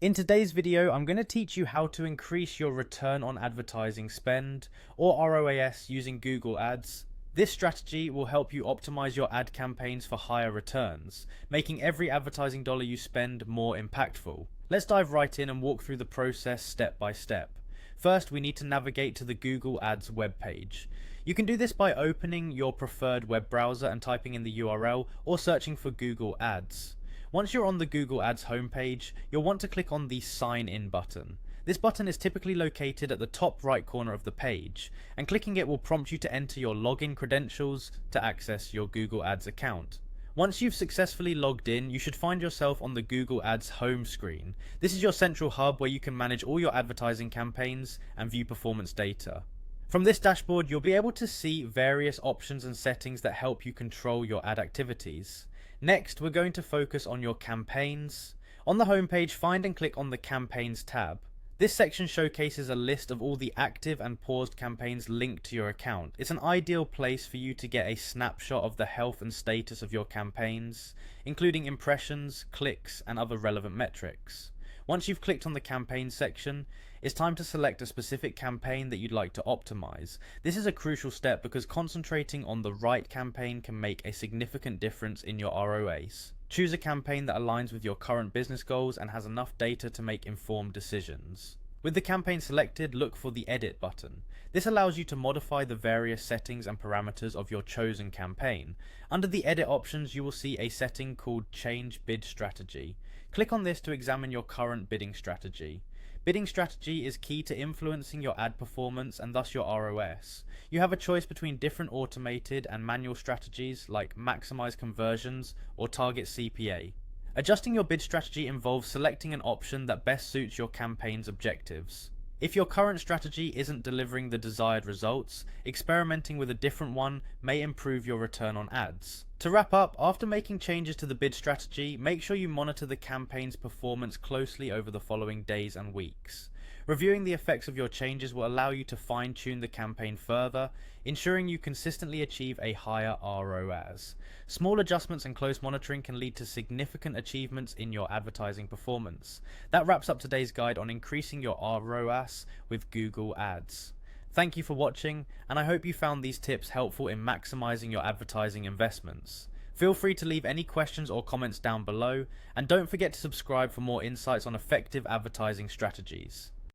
In today's video, I'm going to teach you how to increase your return on advertising spend, or ROAS, using Google Ads. This strategy will help you optimize your ad campaigns for higher returns, making every advertising dollar you spend more impactful. Let's dive right in and walk through the process step by step. First, we need to navigate to the Google Ads webpage. You can do this by opening your preferred web browser and typing in the URL, or searching for Google Ads. Once you're on the Google Ads homepage, you'll want to click on the Sign In button. This button is typically located at the top right corner of the page, and clicking it will prompt you to enter your login credentials to access your Google Ads account. Once you've successfully logged in, you should find yourself on the Google Ads home screen. This is your central hub where you can manage all your advertising campaigns and view performance data. From this dashboard, you'll be able to see various options and settings that help you control your ad activities. Next, we're going to focus on your campaigns. On the homepage, find and click on the Campaigns tab. This section showcases a list of all the active and paused campaigns linked to your account. It's an ideal place for you to get a snapshot of the health and status of your campaigns, including impressions, clicks, and other relevant metrics. Once you've clicked on the campaign section, it's time to select a specific campaign that you'd like to optimize. This is a crucial step because concentrating on the right campaign can make a significant difference in your ROAS. Choose a campaign that aligns with your current business goals and has enough data to make informed decisions. With the campaign selected, look for the Edit button. This allows you to modify the various settings and parameters of your chosen campaign. Under the Edit options, you will see a setting called Change Bid Strategy. Click on this to examine your current bidding strategy. Bidding strategy is key to influencing your ad performance and thus your ROS. You have a choice between different automated and manual strategies like maximize conversions or target CPA. Adjusting your bid strategy involves selecting an option that best suits your campaign's objectives. If your current strategy isn't delivering the desired results, experimenting with a different one may improve your return on ads. To wrap up, after making changes to the bid strategy, make sure you monitor the campaign's performance closely over the following days and weeks. Reviewing the effects of your changes will allow you to fine-tune the campaign further, ensuring you consistently achieve a higher ROAS. Small adjustments and close monitoring can lead to significant achievements in your advertising performance. That wraps up today's guide on increasing your ROAS with Google Ads. Thank you for watching, and I hope you found these tips helpful in maximizing your advertising investments. Feel free to leave any questions or comments down below, and don't forget to subscribe for more insights on effective advertising strategies.